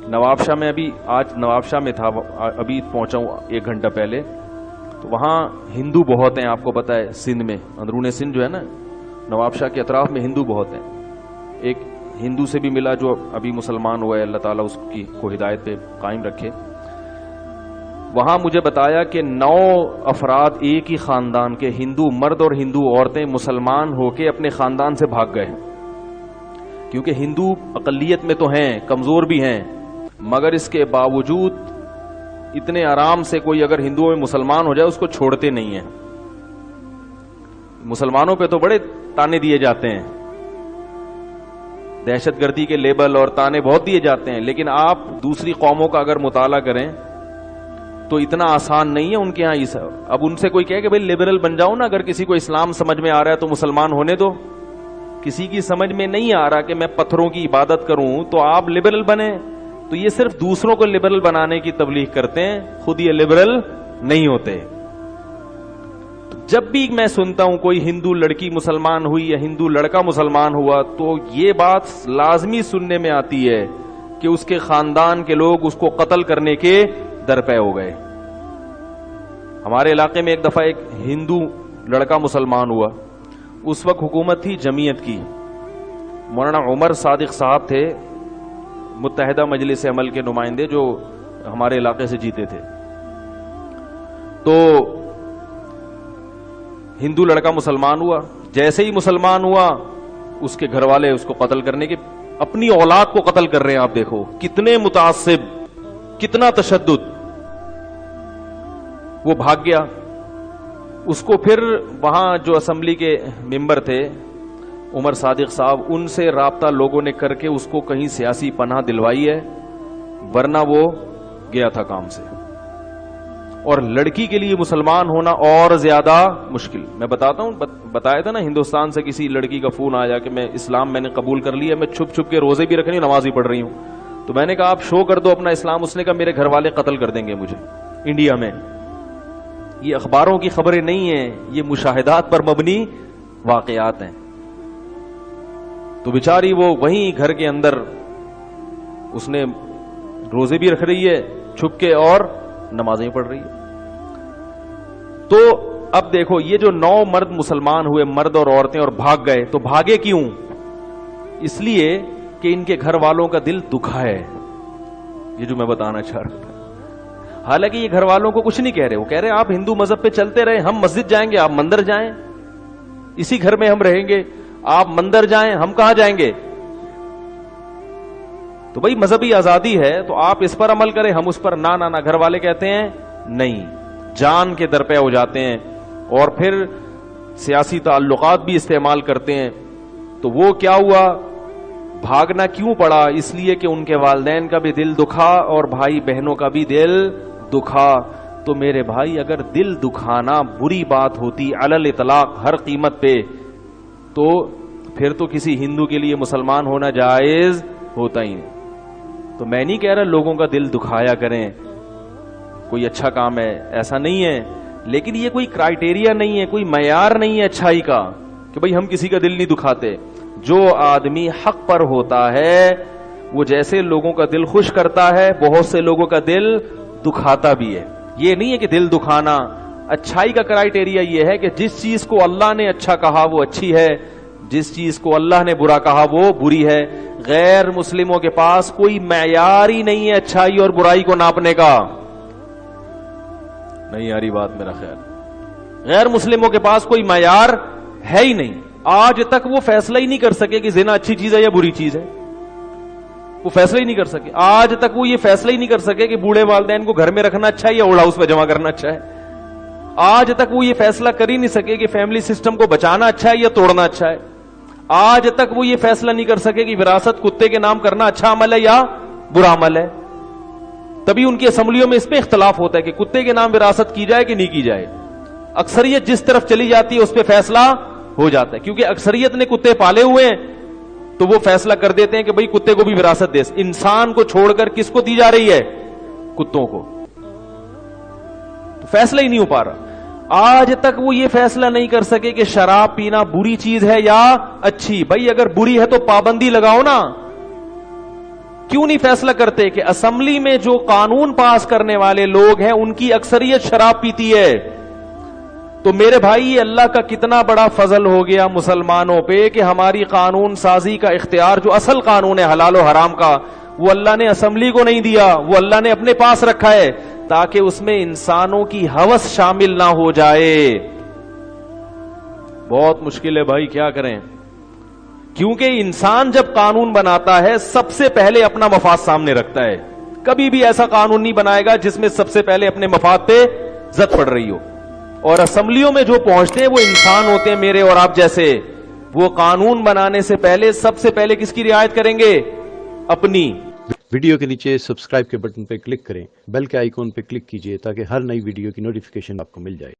نواب شاہ میں آج نواب شاہ میں تھا، ابھی پہنچا ہوں 1 گھنٹہ پہلے. تو وہاں ہندو بہت ہیں، آپ کو پتا ہے سندھ میں، اندرون سندھ جو ہے نا، نواب شاہ کے اطراف میں ہندو بہت ہیں. ایک ہندو سے بھی ملا جو ابھی مسلمان ہوا ہے، اللہ تعالیٰ اس کی کو ہدایت پہ قائم رکھے. وہاں مجھے بتایا کہ 9 افراد ایک ہی خاندان کے، ہندو مرد اور ہندو عورتیں، مسلمان ہو کے اپنے خاندان سے بھاگ گئے. کیونکہ ہندو اقلیت میں تو ہیں، کمزور بھی ہیں، مگر اس کے باوجود اتنے آرام سے کوئی اگر ہندوؤں میں مسلمان ہو جائے اس کو چھوڑتے نہیں ہیں. مسلمانوں پہ تو بڑے تانے دیے جاتے ہیں، دہشت گردی کے لیبل اور تانے بہت دیے جاتے ہیں، لیکن آپ دوسری قوموں کا اگر مطالعہ کریں تو اتنا آسان نہیں ہے ان کے ہاں. اب ان سے کوئی کہے کہ بھئی لبرل بن جاؤ نا، اگر کسی کو اسلام سمجھ میں آ رہا ہے تو مسلمان ہونے دو. کسی کی سمجھ میں نہیں آ رہا کہ میں پتھروں کی عبادت کروں تو آپ لبرل بنیں. تو یہ صرف دوسروں کو لبرل بنانے کی تبلیغ کرتے ہیں، خود یہ لبرل نہیں ہوتے. جب بھی میں سنتا ہوں کوئی ہندو لڑکی مسلمان ہوئی یا ہندو لڑکا مسلمان ہوا تو یہ بات لازمی سننے میں آتی ہے کہ اس کے خاندان کے لوگ اس کو قتل کرنے کے درپے ہو گئے. ہمارے علاقے میں ایک دفعہ ایک ہندو لڑکا مسلمان ہوا، اس وقت حکومت تھی جمعیت کی. مولانا عمر صادق صاحب تھے، متحدہ مجلس عمل کے نمائندے جو ہمارے علاقے سے جیتے تھے. تو ہندو لڑکا مسلمان ہوا، جیسے ہی مسلمان ہوا اس کے گھر والے اس کو قتل کرنے کے، اپنی اولاد کو قتل کر رہے ہیں. آپ دیکھو کتنے متعصب، کتنا تشدد. وہ بھاگ گیا. اس کو پھر وہاں جو اسمبلی کے ممبر تھے عمر صادق صاحب، ان سے رابطہ لوگوں نے کر کے اس کو کہیں سیاسی پناہ دلوائی ہے، ورنہ وہ گیا تھا کام سے. اور لڑکی کے لیے مسلمان ہونا اور زیادہ مشکل. میں بتاتا ہوں، بتایا تھا نا ہندوستان سے کسی لڑکی کا فون آیا کہ میں اسلام میں نے قبول کر لیا، میں چھپ چھپ کے روزے بھی رکھ رہی ہوں، نماز بھی پڑھ رہی ہوں. تو میں نے کہا آپ شو کر دو اپنا اسلام. اس نے کہا میرے گھر والے قتل کر دیں گے مجھے انڈیا میں. یہ اخباروں کی خبریں نہیں ہیں، یہ مشاہدات پر مبنی واقعات ہیں. تو بیچاری وہ وہیں گھر کے اندر اس نے روزے بھی رکھ رہی ہے چھپ کے اور نمازیں پڑھ رہی ہے. تو اب دیکھو یہ جو 9 مرد مسلمان ہوئے، مرد اور عورتیں، اور بھاگ گئے. تو بھاگے کیوں؟ اس لیے کہ ان کے گھر والوں کا دل دکھا ہے. یہ جو میں بتانا چاہ رہا تھا. حالانکہ یہ گھر والوں کو کچھ نہیں کہہ رہے، وہ کہہ رہے آپ ہندو مذہب پہ چلتے رہے، ہم مسجد جائیں گے آپ مندر جائیں، اسی گھر میں ہم رہیں گے، آپ مندر جائیں ہم کہاں جائیں گے. تو بھائی مذہبی آزادی ہے تو آپ اس پر عمل کریں، ہم اس پر نہ. گھر والے کہتے ہیں نہیں، جان کے درپے ہو جاتے ہیں اور پھر سیاسی تعلقات بھی استعمال کرتے ہیں. تو وہ کیا ہوا؟ بھاگنا کیوں پڑا؟ اس لیے کہ ان کے والدین کا بھی دل دکھا اور بھائی بہنوں کا بھی دل دکھا. تو میرے بھائی اگر دل دکھانا بری بات ہوتی علی الاطلاق ہر قیمت پہ، تو پھر تو کسی ہندو کے لیے مسلمان ہونا جائز ہوتا ہی نہیں. تو میں نہیں کہہ رہا لوگوں کا دل دکھایا کریں، کوئی اچھا کام ہے، ایسا نہیں ہے. لیکن یہ کوئی کرائیٹیریا نہیں ہے، کوئی معیار نہیں ہے اچھائی کا کہ بھئی ہم کسی کا دل نہیں دکھاتے. جو آدمی حق پر ہوتا ہے وہ جیسے لوگوں کا دل خوش کرتا ہے بہت سے لوگوں کا دل دکھاتا بھی ہے. یہ نہیں ہے کہ دل دکھانا. اچھائی کا کرائیٹیریا یہ ہے کہ جس چیز کو اللہ نے اچھا کہا وہ اچھی ہے، جس چیز کو اللہ نے برا کہا وہ بری ہے. غیر مسلموں کے پاس کوئی معیار ہی نہیں ہے اچھائی اور برائی کو ناپنے کا. نہیں آ رہی بات میرا خیال. غیر مسلموں کے پاس کوئی معیار ہے ہی نہیں. آج تک وہ فیصلہ ہی نہیں کر سکے کہ زنا اچھی چیز ہے یا بری چیز ہے. وہ فیصلہ ہی نہیں کر سکے. آج تک وہ یہ فیصلہ ہی نہیں کر سکے کہ بوڑھے والدین کو گھر میں رکھنا اچھا ہے یا اوڑ ہاؤس میں جمع کرنا اچھا ہے. آج تک وہ یہ فیصلہ کر ہی نہیں سکے کہ فیملی سسٹم کو بچانا اچھا ہے یا توڑنا اچھا ہے. آج تک وہ یہ فیصلہ نہیں کر سکے کہ وراثت کتے کے نام کرنا اچھا عمل ہے یا برا عمل ہے. تبھی ان کی اسمبلیوں میں اس پہ اختلاف ہوتا ہے کہ کتے کے نام وراثت کی جائے کہ نہیں کی جائے. اکثریت جس طرف چلی جاتی ہے اس پہ فیصلہ ہو جاتا ہے، کیونکہ اکثریت نے کتے پالے ہوئے ہیں تو وہ فیصلہ کر دیتے ہیں کہ بھئی کتے کو بھی وراثت دے. انسان کو چھوڑ کر کس کو دی جا رہی ہے؟ کتوں کو. تو فیصلہ ہی نہیں ہو پا رہا. آج تک وہ یہ فیصلہ نہیں کر سکے کہ شراب پینا بری چیز ہے یا اچھی. بھئی اگر بری ہے تو پابندی لگاؤ نا. کیوں نہیں فیصلہ کرتے کہ اسمبلی میں جو قانون پاس کرنے والے لوگ ہیں ان کی اکثریت شراب پیتی ہے؟ تو میرے بھائی یہ اللہ کا کتنا بڑا فضل ہو گیا مسلمانوں پہ کہ ہماری قانون سازی کا اختیار جو اصل قانون ہے حلال و حرام کا وہ اللہ نے اسمبلی کو نہیں دیا، وہ اللہ نے اپنے پاس رکھا ہے تاکہ اس میں انسانوں کی ہوس شامل نہ ہو جائے۔ بہت مشکل ہے بھائی، کیا کریں؟ کیونکہ انسان جب قانون بناتا ہے سب سے پہلے اپنا مفاد سامنے رکھتا ہے، کبھی بھی ایسا قانون نہیں بنائے گا جس میں سب سے پہلے اپنے مفاد پہ زد پڑ رہی ہو۔ اور اسمبلیوں میں جو پہنچتے ہیں وہ انسان ہوتے ہیں میرے اور آپ جیسے، وہ قانون بنانے سے پہلے سب سے پہلے کس کی رعایت کریں گے؟ اپنی۔ ویڈیو کے نیچے سبسکرائب کے بٹن پہ کلک کریں، بیل کے آئیکن پہ کلک کیجئے تاکہ ہر نئی ویڈیو کی نوٹیفیکیشن آپ کو مل جائے۔